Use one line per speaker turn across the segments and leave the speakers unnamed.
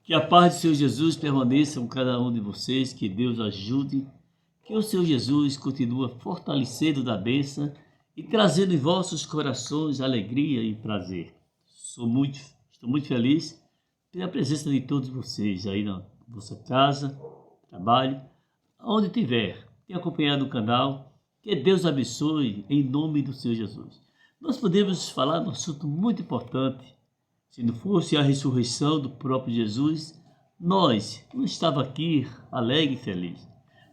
Que a paz do Senhor Jesus permaneça com cada um de vocês, que Deus ajude, que o Senhor Jesus continue fortalecendo da bênção e trazendo em vossos corações alegria e prazer. Estou muito feliz pela presença de todos vocês aí na vossa casa, trabalho, onde tiver. Tenha acompanhado o canal, que Deus abençoe em nome do Senhor Jesus. Nós podemos falar de um assunto muito importante. Se não fosse a ressurreição do próprio Jesus, nós não estávamos aqui alegre e feliz.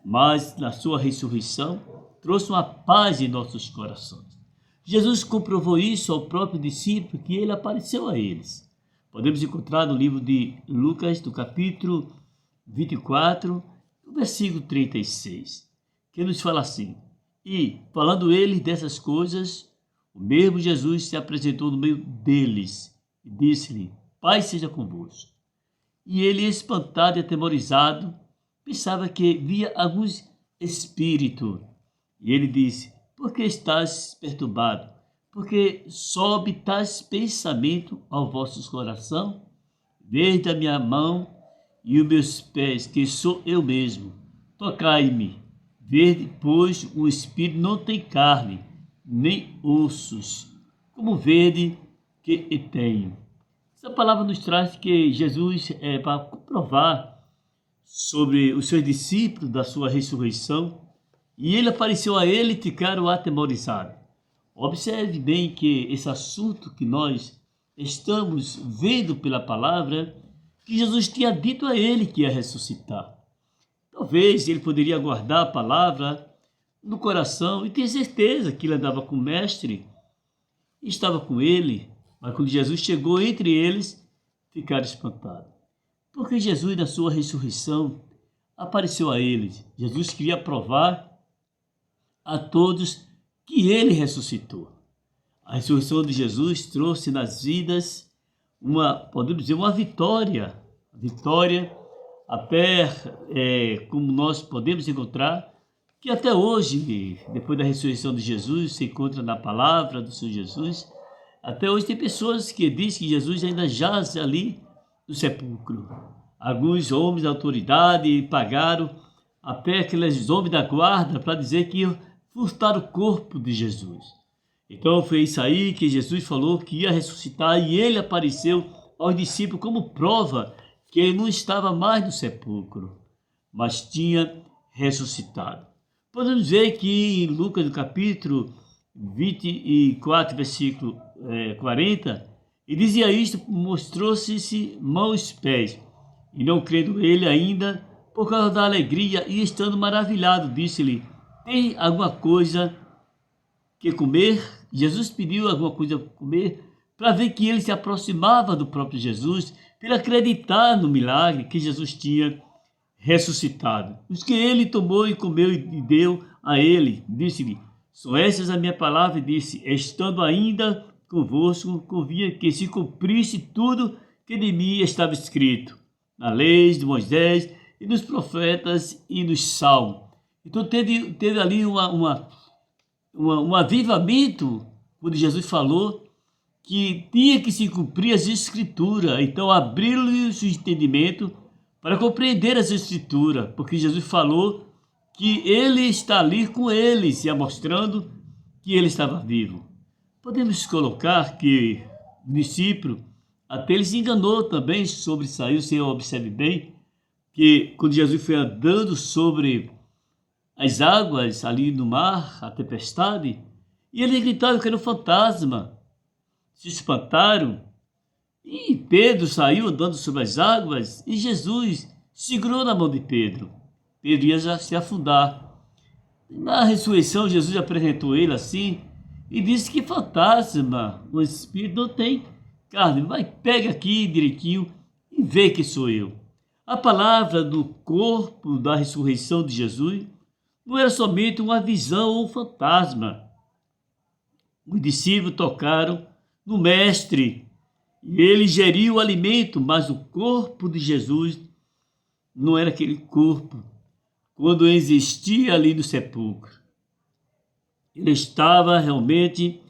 Mas na sua ressurreição trouxe uma paz em nossos corações. Jesus comprovou isso ao próprio discípulo, que ele apareceu a eles. Podemos encontrar no livro de Lucas, do capítulo 24, no versículo 36, que nos fala assim: E, falando ele dessas coisas, o mesmo Jesus se apresentou no meio deles e disse-lhe: Paz seja convosco. E ele, espantado e atemorizado, pensava que via alguns espíritos. E ele disse: Por que estás perturbado? Porque sobe tais pensamento ao vosso coração? Vede a minha mão e os meus pés, que sou eu mesmo. Tocai-me. Vede, pois o espírito não tem carne, nem ossos, como vede que tenho. Essa palavra nos traz que Jesus, para comprovar sobre os seus discípulos da sua ressurreição, e ele apareceu a ele e ficaram atemorizados. Observe bem que esse assunto que nós estamos vendo pela palavra, que Jesus tinha dito a ele que ia ressuscitar. Talvez ele poderia guardar a palavra no coração e ter certeza que ele andava com o mestre e estava com ele, mas quando Jesus chegou entre eles, ficaram espantados. Porque Jesus, na sua ressurreição, apareceu a eles. Jesus queria provar a todos que ele ressuscitou. A ressurreição de Jesus trouxe nas vidas podemos dizer, uma vitória. Vitória até, como nós podemos encontrar, que até hoje, depois da ressurreição de Jesus, se encontra na palavra do Senhor Jesus. Até hoje tem pessoas que dizem que Jesus ainda jaz ali no sepulcro. Alguns homens da autoridade pagaram até aqueles homens da guarda para dizer que iam furtar o corpo de Jesus. Então foi isso aí que Jesus falou que ia ressuscitar, e ele apareceu aos discípulos como prova que ele não estava mais no sepulcro, mas tinha ressuscitado. Podemos ver que em Lucas, no capítulo 24, versículo 40, e dizia isto: mostrou-se mãos e pés, e não crendo ele ainda, por causa da alegria, e estando maravilhado, disse-lhe: Tem alguma coisa que comer? Jesus pediu alguma coisa para comer, para ver que ele se aproximava do próprio Jesus, para acreditar no milagre que Jesus tinha ressuscitado. Os que ele tomou e comeu e deu a ele, disse-lhe: São essas a minha palavra, e disse: Estando ainda convosco, convinha que se cumprisse tudo que de mim estava escrito na lei de Moisés e nos profetas e nos salmos. Então teve ali um avivamento, quando Jesus falou que tinha que se cumprir as escrituras. Então abriu-lhe o seu entendimento para compreender as escrituras, porque Jesus falou que ele está ali com eles, e mostrando que ele estava vivo. Podemos colocar que o discípulo até ele se enganou também, sobressaiu. O Senhor observe bem que quando Jesus foi andando sobre as águas ali no mar, a tempestade, e ele gritava que era um fantasma. Se espantaram, e Pedro saiu andando sobre as águas, e Jesus segurou na mão de Pedro. Pedro ia já se afundar. Na ressurreição, Jesus apresentou ele assim e disse que fantasma, o espírito não tem carne, mas pega aqui direitinho e vê que sou eu. A palavra do corpo da ressurreição de Jesus não era somente uma visão ou um fantasma. Os discípulos tocaram no mestre e ele ingeriu o alimento, mas o corpo de Jesus não era aquele corpo quando existia ali no sepulcro. Ele estava realmente,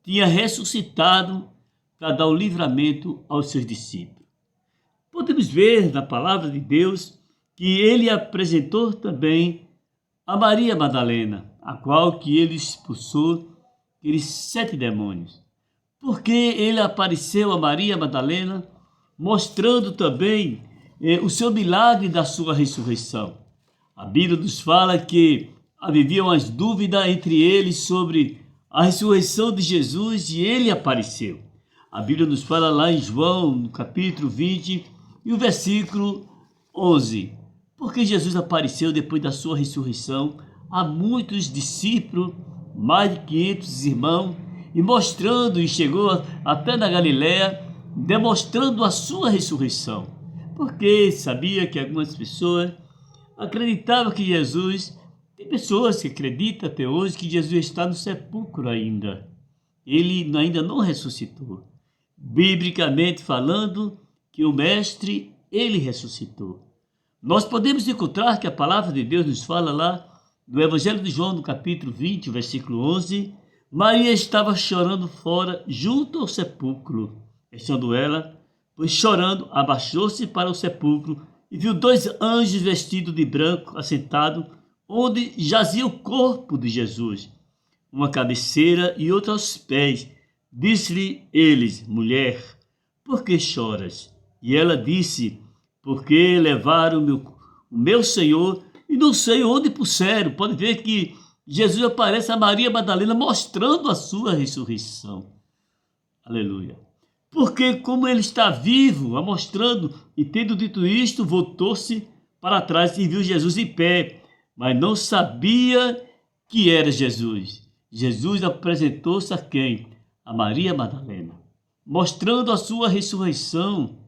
tinha ressuscitado para dar o livramento aos seus discípulos. podemos ver na palavra de Deus que ele apresentou também a Maria Madalena, a qual que ele expulsou aqueles 7 demônios. Porque ele apareceu a Maria Madalena, mostrando também o seu milagre da sua ressurreição. A Bíblia nos fala que haviam as dúvidas entre eles sobre a ressurreição de Jesus e ele apareceu. A Bíblia nos fala lá em João, no capítulo 20, e o versículo 11. Porque Jesus apareceu depois da sua ressurreição a muitos discípulos, mais de 500 irmãos, e mostrando, e chegou até na Galiléia, demonstrando a sua ressurreição. Porque sabia que algumas pessoas acreditavam que Jesus, tem pessoas que acreditam até hoje que Jesus está no sepulcro ainda. Ele ainda não ressuscitou. Biblicamente falando, que o Mestre, ele ressuscitou. Nós podemos encontrar que a palavra de Deus nos fala lá no Evangelho de João, no capítulo 20, versículo 11, Maria estava chorando fora, junto ao sepulcro. Estando ela, pois chorando, abaixou-se para o sepulcro e viu 2 anjos vestidos de branco, assentados, onde jazia o corpo de Jesus, uma cabeceira e outra aos pés. Disse-lhe eles, mulher, por que choras? E ela disse, porque levaram o meu Senhor e não sei onde puseram. Pode ver que Jesus aparece a Maria Madalena mostrando a sua ressurreição. Aleluia. Porque como ele está vivo, a mostrando, e tendo dito isto, voltou-se para trás e viu Jesus em pé, mas não sabia que era Jesus. Jesus apresentou-se a quem? A Maria Madalena, mostrando a sua ressurreição,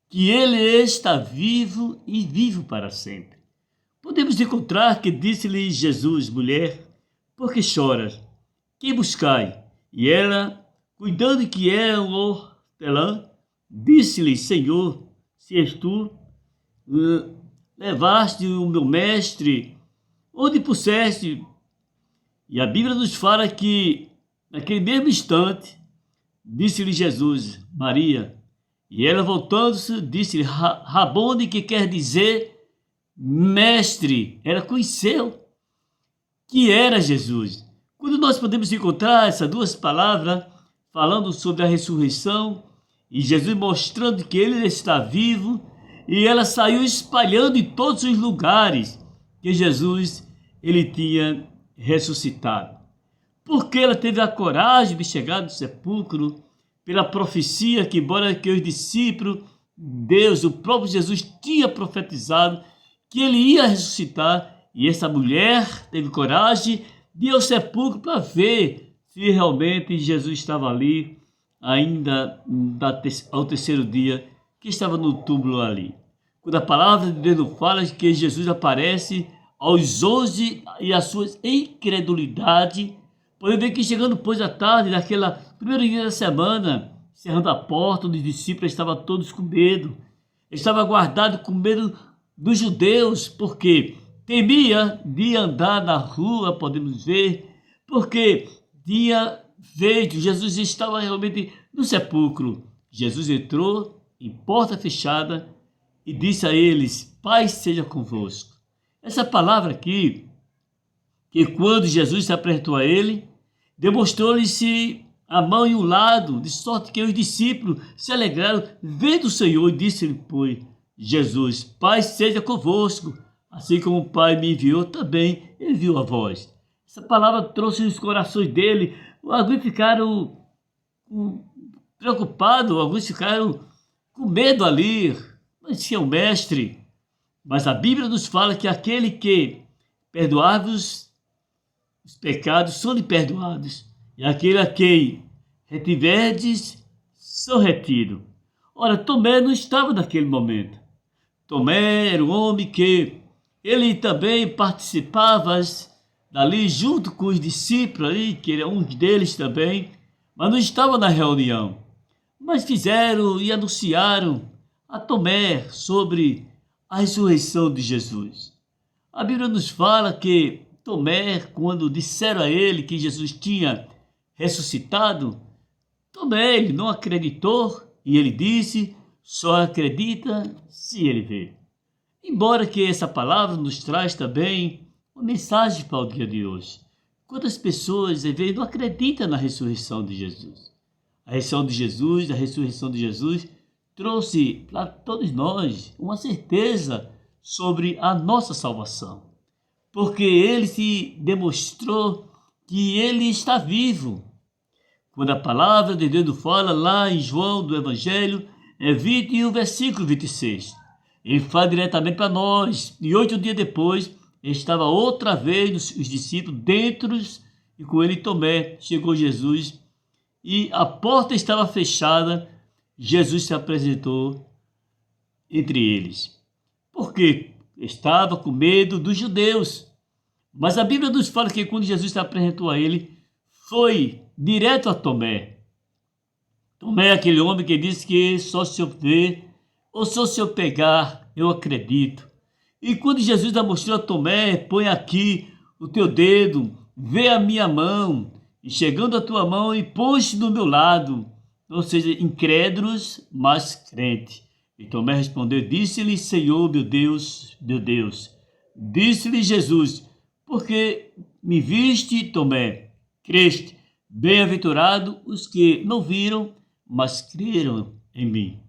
que ele está vivo e vivo para sempre. Podemos encontrar que disse-lhe Jesus, mulher, por que choras? Quem buscai? E ela, cuidando que era um hortelã, disse-lhe, Senhor, se és tu, levaste o meu mestre, onde puseste? E a Bíblia nos fala que, naquele mesmo instante, disse-lhe Jesus, Maria, e ela voltando-se, disse-lhe, Rabone, que quer dizer mestre. Ela conheceu que era Jesus. Quando nós podemos encontrar essas 2 palavras, falando sobre a ressurreição, e Jesus mostrando que ele está vivo, e ela saiu espalhando em todos os lugares que Jesus ele tinha ressuscitado. Porque ela teve a coragem de chegar no sepulcro, pela profecia que, embora que os discípulos, Deus, o próprio Jesus, tinha profetizado que ele ia ressuscitar, e essa mulher teve coragem de ir ao sepulcro para ver se realmente Jesus estava ali, ainda ao 3º dia, que estava no túmulo ali. Quando a palavra de Deus nos fala que Jesus aparece aos 11 e a sua incredulidade, podemos ver que chegando depois da tarde, naquela primeiro dia da semana, cerrando a porta, onde os discípulos estavam todos com medo. Estava guardado com medo dos judeus, porque temia de andar na rua, podemos ver, porque dia veio, Jesus estava realmente no sepulcro. Jesus entrou em porta fechada e disse a eles, paz seja convosco. Essa palavra aqui, que quando Jesus se apresentou a ele, demonstrou-lhe-se a mão e o lado, de sorte que os discípulos se alegraram vendo o Senhor, e disse-lhe, pois, Jesus, paz seja convosco, assim como o Pai me enviou, também enviou a vós. Essa palavra trouxe nos corações dele, alguns ficaram preocupados, alguns ficaram com medo ali, mas tinha o mestre. Mas a Bíblia nos fala que aquele que perdoar-vos os pecados são-lhe perdoados, e aquele a quem retiverdes são retidos. Ora, Tomé não estava naquele momento. Tomé era um homem que ele também participava dali junto com os discípulos, ali, que era um deles também, mas não estava na reunião. Mas fizeram e anunciaram a Tomé sobre a ressurreição de Jesus. A Bíblia nos fala que Tomé, quando disseram a ele que Jesus tinha ressuscitado, Tomé ele não acreditou e ele disse, só acredita se ele vê. Embora que essa palavra nos traz também uma mensagem para o dia de hoje. Quantas pessoas, às vezes, não acreditam na ressurreição de Jesus? A ressurreição de Jesus trouxe para todos nós uma certeza sobre a nossa salvação. Porque ele se demonstrou que ele está vivo. Quando a palavra de Deus nos fala lá em João do Evangelho, 21, versículo 26. Ele fala diretamente para nós. E 8 dias depois, estava outra vez os discípulos dentro e com ele Tomé. Chegou Jesus e a porta estava fechada. Jesus se apresentou entre eles. Porque estava com medo dos judeus. Mas a Bíblia nos fala que quando Jesus se apresentou a ele, foi direto a Tomé. Tomé é aquele homem que disse que só se eu ver ou só se eu pegar, eu acredito. E quando Jesus mostrou a Tomé, põe aqui o teu dedo, vê a minha mão, e chegando a tua mão e põe-se do meu lado. Ou seja, incrédulos, mas crente. E Tomé respondeu, disse-lhe, Senhor, meu Deus. Disse-lhe Jesus, porque me viste, Tomé, creste. Bem-aventurado os que não viram, mas creram em mim.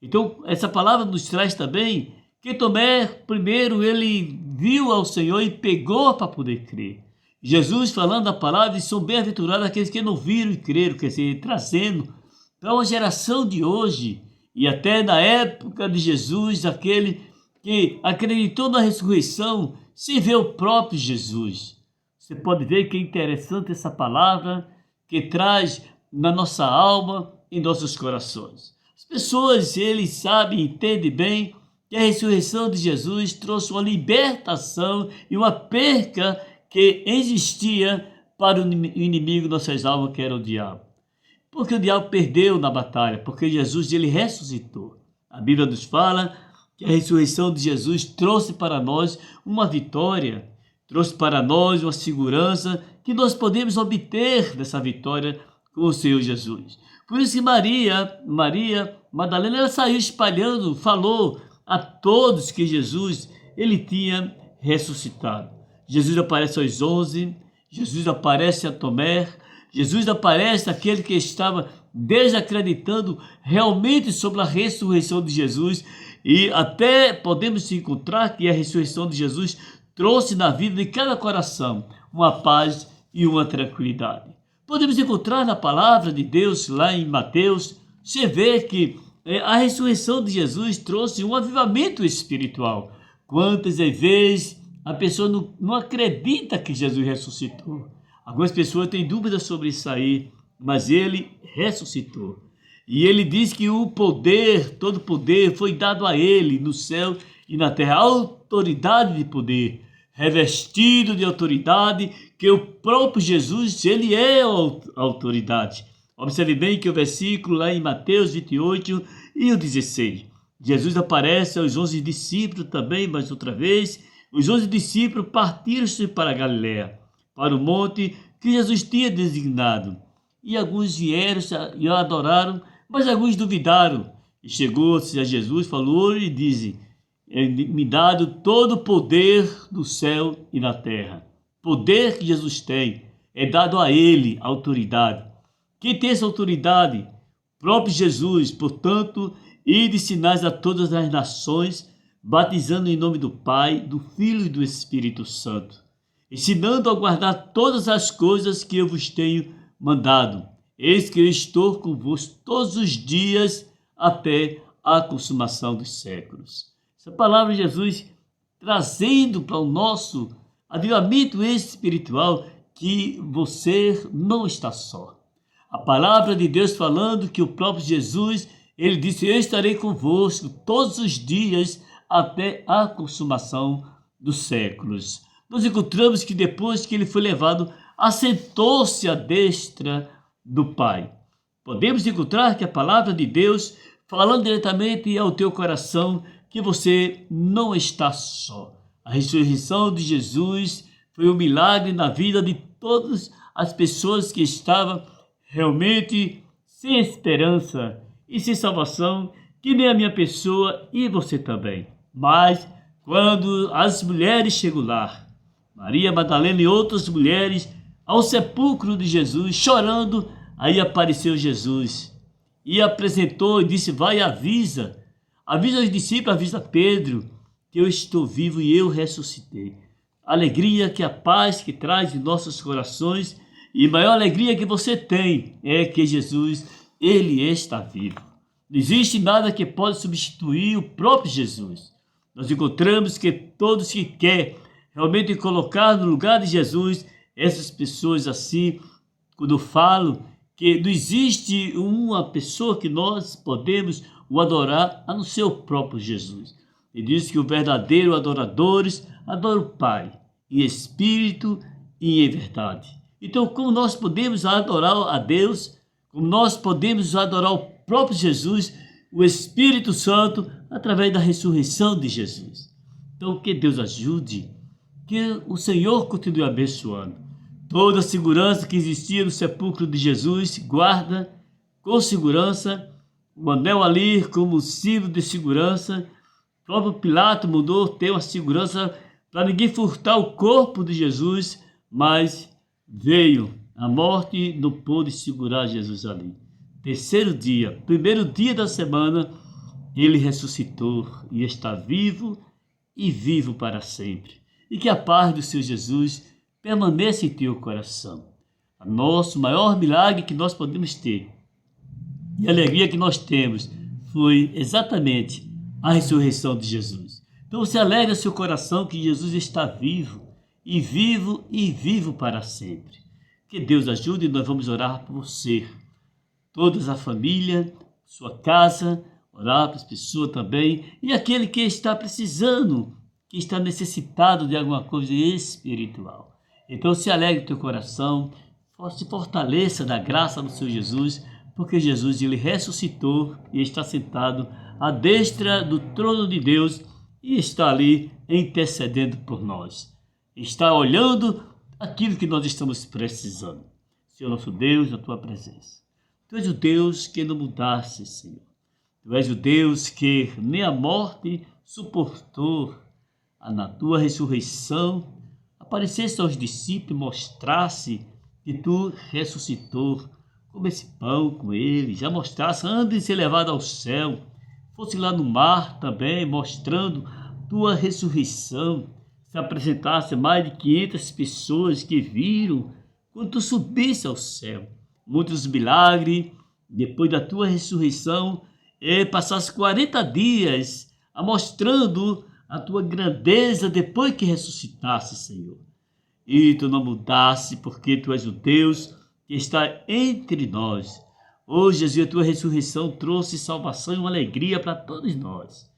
Então, essa palavra nos traz também que Tomé, primeiro, ele viu ao Senhor e pegou para poder crer. Jesus, falando a palavra, diz, são bem-aventurados aqueles que não viram e creram, quer dizer, trazendo para uma geração de hoje, e até na época de Jesus, aquele que acreditou na ressurreição, sem ver o próprio Jesus. Você pode ver que é interessante essa palavra que traz na nossa alma, em nossos corações. As pessoas, eles sabem, entendem bem que a ressurreição de Jesus trouxe uma libertação e uma perca que existia para o inimigo de nossas almas, que era o diabo. Porque o diabo perdeu na batalha, porque Jesus, ele ressuscitou. A Bíblia nos fala que a ressurreição de Jesus trouxe para nós uma vitória, trouxe para nós uma segurança que nós podemos obter dessa vitória com o Senhor Jesus. Por isso que Maria Madalena, ela saiu espalhando, falou a todos que Jesus, ele tinha ressuscitado. Jesus aparece aos 11, Jesus aparece a Tomé, Jesus aparece àquele que estava desacreditando realmente sobre a ressurreição de Jesus, e até podemos se encontrar que a ressurreição de Jesus trouxe na vida de cada coração uma paz e uma tranquilidade. Podemos encontrar na palavra de Deus, lá em Mateus, você vê que a ressurreição de Jesus trouxe um avivamento espiritual. Quantas vezes a pessoa não acredita que Jesus ressuscitou? Algumas pessoas têm dúvidas sobre isso aí, mas ele ressuscitou. E ele diz que o poder, todo poder, foi dado a ele no céu e na terra. A autoridade de poder, revestido de autoridade, que o próprio Jesus, ele é a autoridade. Observe bem que o versículo lá em Mateus 28 e o 16. Jesus aparece aos 11 discípulos também, mais outra vez. Os 11 discípulos partiram-se para a Galiléia, para o monte que Jesus tinha designado. E alguns vieram e o adoraram, mas alguns duvidaram. E chegou-se a Jesus, falou e disse, me dado todo o poder do céu e na terra. Poder que Jesus tem, é dado a ele, a autoridade. Quem tem essa autoridade? O próprio Jesus. Portanto, ide sinais a todas as nações, batizando em nome do Pai, do Filho e do Espírito Santo, ensinando a guardar todas as coisas que eu vos tenho mandado. Eis que eu estou convosco todos os dias até a consumação dos séculos. Essa palavra de Jesus trazendo para o nosso avivamento espiritual que você não está só. A palavra de Deus falando que o próprio Jesus, ele disse, eu estarei convosco todos os dias até a consumação dos séculos. Nós encontramos que depois que ele foi levado, assentou-se à destra do Pai. Podemos encontrar que a palavra de Deus, falando diretamente ao teu coração, que você não está só. A ressurreição de Jesus foi um milagre na vida de todas as pessoas que estavam realmente sem esperança e sem salvação, que nem a minha pessoa e você também. Mas quando as mulheres chegam lá, Maria Madalena e outras mulheres, ao sepulcro de Jesus, chorando, aí apareceu Jesus e apresentou e disse: vai e avisa os discípulos, avisa Pedro, que eu estou vivo e eu ressuscitei. A alegria que a paz que traz em nossos corações e maior alegria que você tem é que Jesus, ele está vivo. Não existe nada que pode substituir o próprio Jesus. Nós encontramos que todos que querem realmente colocar no lugar de Jesus, essas pessoas assim, quando eu falo que não existe uma pessoa que nós podemos o adorar a não ser o próprio Jesus. Ele diz que os verdadeiros adoradores adoram o Pai em espírito e em verdade. Então, como nós podemos adorar a Deus, como nós podemos adorar o próprio Jesus, o Espírito Santo, através da ressurreição de Jesus. Então, que Deus ajude, que o Senhor continue abençoando. Toda a segurança que existia no sepulcro de Jesus, guarda com segurança, o anel ali como símbolo de segurança. O próprio Pilato mandou ter uma segurança para ninguém furtar o corpo de Jesus, mas veio a morte, não pôde segurar Jesus ali. Terceiro dia, primeiro dia da semana, ele ressuscitou e está vivo e vivo para sempre. E que a paz do Senhor Jesus permaneça em teu coração. O nosso maior milagre que nós podemos ter e a alegria que nós temos foi exatamente a ressurreição de Jesus. Então você alegra seu coração que Jesus está vivo e vivo e vivo para sempre. Que Deus ajude e nós vamos orar por você. Toda a família, sua casa, orar para as pessoas também. E aquele que está precisando, que está necessitado de alguma coisa espiritual. Então se alegre teu coração, se fortaleça da graça do Senhor Jesus, porque Jesus ele ressuscitou e está sentado à destra do trono de Deus e está ali intercedendo por nós. Está olhando aquilo que nós estamos precisando. Senhor nosso Deus, na tua presença. Tu és o Deus que não mudaste, Senhor. Tu és o Deus que nem a morte suportou. Na tua ressurreição, aparecesse aos discípulos e mostrasse que tu ressuscitou. Come esse pão com ele, já mostrasse antes de ser levado ao céu. Fosse lá no mar também, mostrando tua ressurreição. Se apresentasse mais de 500 pessoas que viram quando tu subisse ao céu. Muitos milagres, depois da tua ressurreição, passasse 40 dias mostrando a tua grandeza depois que ressuscitasse, Senhor. E tu não mudasse, porque tu és o Deus que está entre nós. Hoje, Jesus, a tua ressurreição trouxe salvação e uma alegria para todos nós.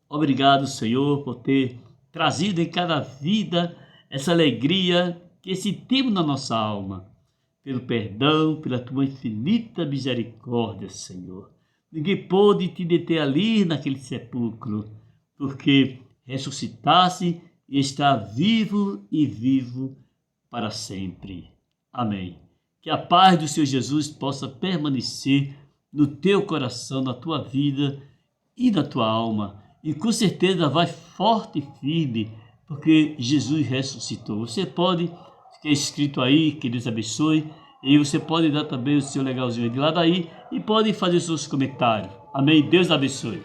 Obrigado, Senhor, por ter trazido em cada vida essa alegria que sentimos na nossa alma. Pelo perdão, pela tua infinita misericórdia, Senhor. Ninguém pôde te deter ali naquele sepulcro, porque ressuscitasse e está vivo e vivo para sempre. Amém. Que a paz do Senhor Jesus possa permanecer no teu coração, na tua vida e na tua alma. E com certeza vai forte e firme, porque Jesus ressuscitou. Você pode, que é escrito aí, que Deus abençoe, e você pode dar também o seu legalzinho de lado aí e pode fazer os seus comentários. Amém? Deus abençoe.